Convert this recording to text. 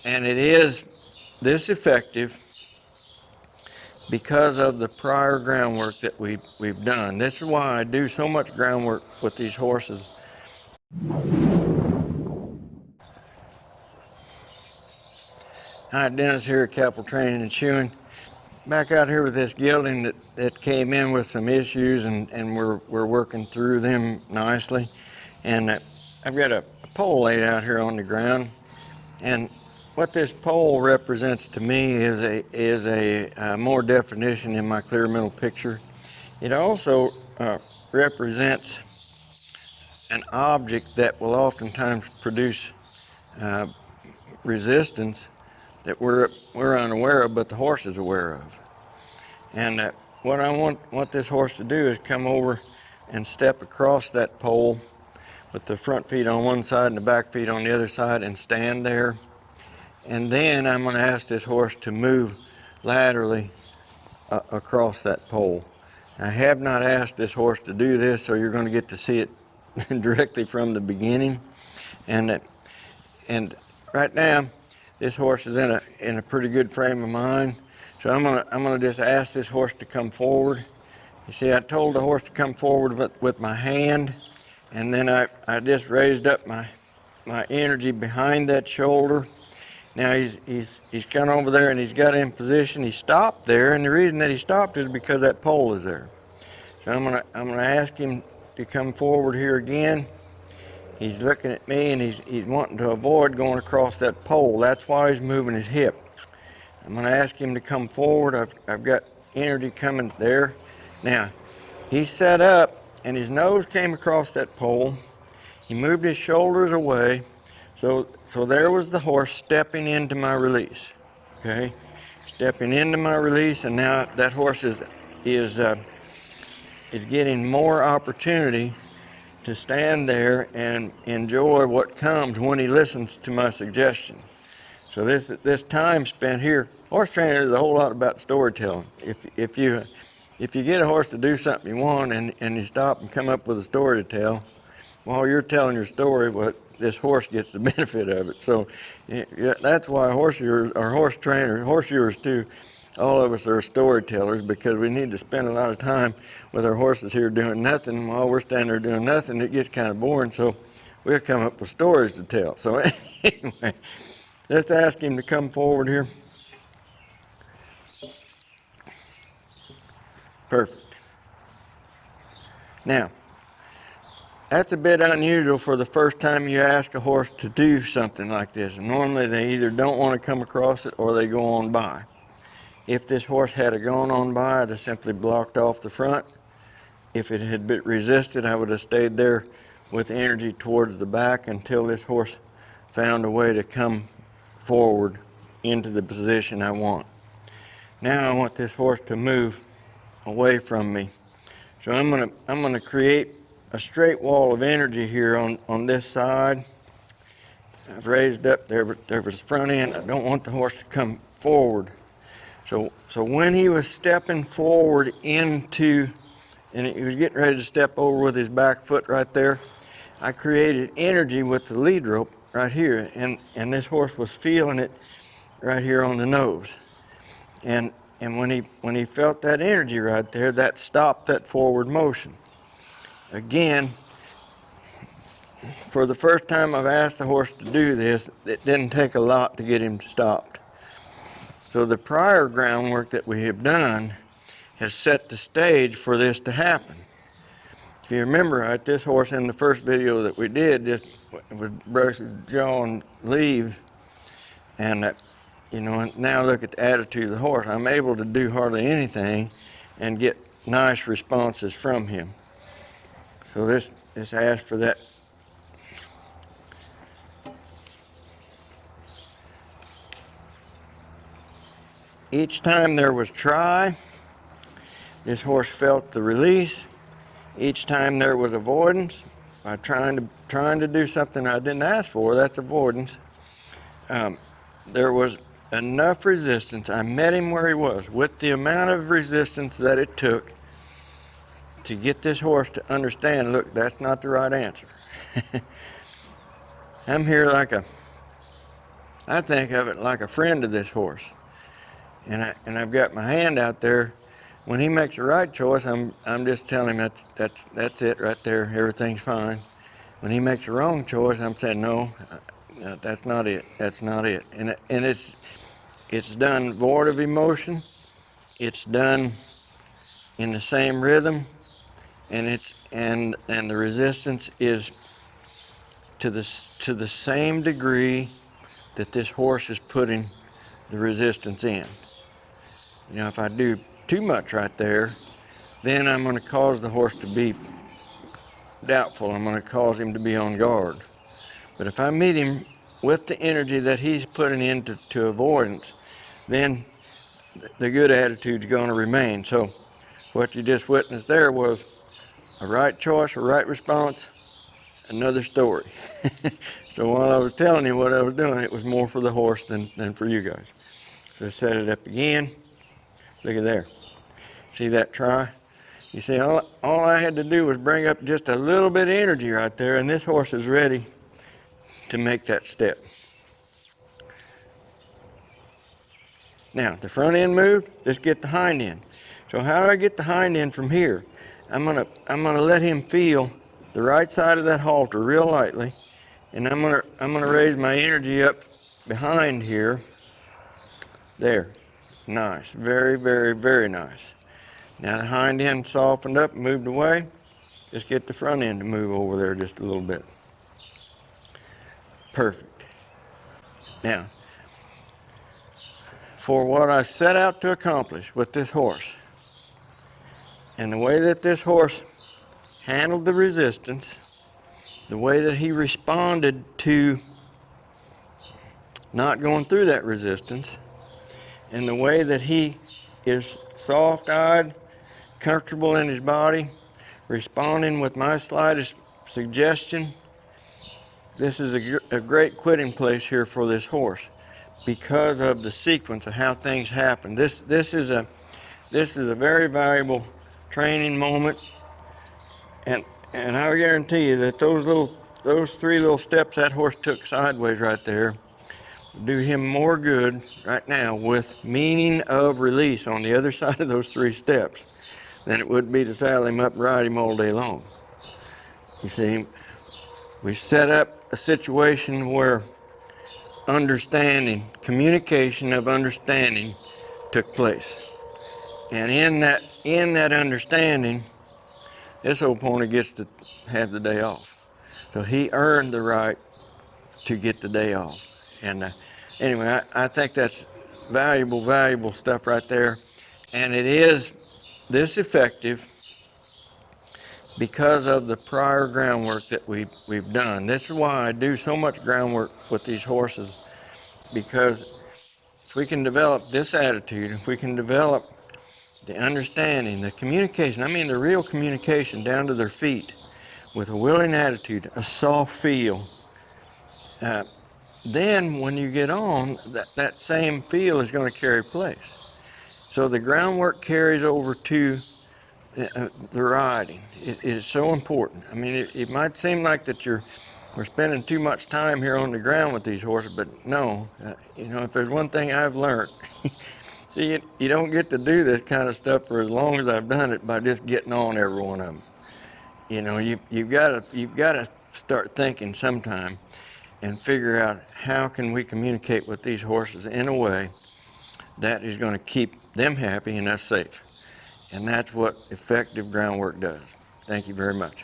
it is this effective because of the prior groundwork that we've done. This is why I do so much groundwork with these horses. Hi, Dennis here at Capital Training and Shoeing. Back out here with this gelding that came in with some issues, and we're working through them nicely. And I've got a pole laid out here on the ground, and what this pole represents to me is a more definition in my clear middle picture. It also represents an object that will oftentimes produce resistance that we're unaware of, but the horse is aware of. And what I want this horse to do is come over and step across that pole with the front feet on one side and the back feet on the other side and stand there. And then I'm going to ask this horse to move laterally across that pole. I have not asked this horse to do this, so you're going to get to see it directly from the beginning. And right now, this horse is in a pretty good frame of mind. So I'm gonna just ask this horse to come forward. You see, I told the horse to come forward with my hand, and then I just raised up my energy behind that shoulder. Now he's gone over there and he's got in position. He stopped there, and the reason that he stopped is because that pole is there. So I'm gonna ask him to come forward here again. He's looking at me and he's wanting to avoid going across that pole. That's why he's moving his hip. I'm going to ask him to come forward. I've got energy coming there. Now, he sat up and his nose came across that pole. He moved his shoulders away. So there was the horse stepping into my release. Okay, stepping into my release, and now that horse is getting more opportunity to stand there and enjoy what comes when he listens to my suggestion. So this time spent here, horse training is a whole lot about storytelling. If you get a horse to do something you want and you stop and come up with a story to tell, while you're telling your story, this horse gets the benefit of it. So that's why horseshoers or horse trainers, horseshoers too, all of us are storytellers, because we need to spend a lot of time with our horses here doing nothing. While we're standing there doing nothing, it gets kind of boring. So we'll come up with stories to tell. So anyway, let's ask him to come forward here. Perfect. Now, that's a bit unusual for the first time you ask a horse to do something like this. Normally they either don't want to come across it or they go on by. If this horse had gone on by, I'd have simply blocked off the front. If it had been resisted, I would have stayed there with energy towards the back until this horse found a way to come forward into the position I want. Now I want this horse to move away from me. So I'm gonna create a straight wall of energy here on this side. I've raised up there was the front end. I don't want the horse to come forward. So when he was stepping forward into, and he was getting ready to step over with his back foot right there, I created energy with the lead rope right here, and this horse was feeling it right here on the nose. And when he felt that energy right there, that stopped that forward motion. Again, for the first time I've asked the horse to do this, it didn't take a lot to get him stopped. So the prior groundwork that we have done has set the stage for this to happen. If you remember, right, this horse in the first video that we did just would brush his jaw and leave, and now look at the attitude of the horse. I'm able to do hardly anything and get nice responses from him. So this asks for that. Each time there was try, this horse felt the release. Each time there was avoidance, by trying to do something I didn't ask for, that's avoidance. There was enough resistance. I met him where he was, with the amount of resistance that it took to get this horse to understand, look, that's not the right answer. I'm here like a I think of it like a friend of this horse. And I've got my hand out there. When he makes the right choice, I'm just telling him that's it right there. Everything's fine. When he makes the wrong choice, I'm saying no, that's not it. That's not it. And it's done void of emotion. It's done in the same rhythm, and the resistance is to the same degree that this horse is putting the resistance in. You know, if I do too much right there, then I'm going to cause the horse to be doubtful. I'm going to cause him to be on guard. But if I meet him with the energy that he's putting into avoidance, then the good attitude's going to remain. So what you just witnessed there was a right choice, a right response, another story. So while I was telling you what I was doing, it was more for the horse than for you guys. So set it up again. Look at there. See that try? You see, all I had to do was bring up just a little bit of energy right there, and this horse is ready to make that step. Now, the front end moved, let's get the hind end. So how do I get the hind end from here? I'm gonna let him feel the right side of that halter real lightly, and I'm gonna raise my energy up behind here. There. Nice. Very, very, very nice. Now the hind end softened up and moved away. Just get the front end to move over there just a little bit. Perfect. Now, for what I set out to accomplish with this horse, and the way that this horse handled the resistance, the way that he responded to not going through that resistance, and the way that he is soft-eyed, comfortable in his body, responding with my slightest suggestion, this is a great quitting place here for this horse because of the sequence of how things happen. This is a very valuable training moment, and I guarantee you that those 3 little steps that horse took sideways right there do him more good right now with meaning of release on the other side of those 3 steps than it would be to saddle him up and ride him all day long. You see, we set up a situation where understanding, communication of understanding took place. And in that understanding, this old pony gets to have the day off. So he earned the right to get the day off. And anyway, I think that's valuable stuff right there. And it is this effective because of the prior groundwork that we've done. This is why I do so much groundwork with these horses, because if we can develop this attitude, if we can develop the understanding, the communication, I mean the real communication down to their feet with a willing attitude, a soft feel, then when you get on, that same feel is going to carry place. So the groundwork carries over to the riding. It is so important. I mean, it might seem like that we're spending too much time here on the ground with these horses, but no. You know, if there's one thing I've learned, see, you don't get to do this kind of stuff for as long as I've done it by just getting on every one of them. You know, you've got to start thinking sometime and figure out how can we communicate with these horses in a way that is going to keep them happy and us safe. And that's what effective groundwork does. Thank you very much.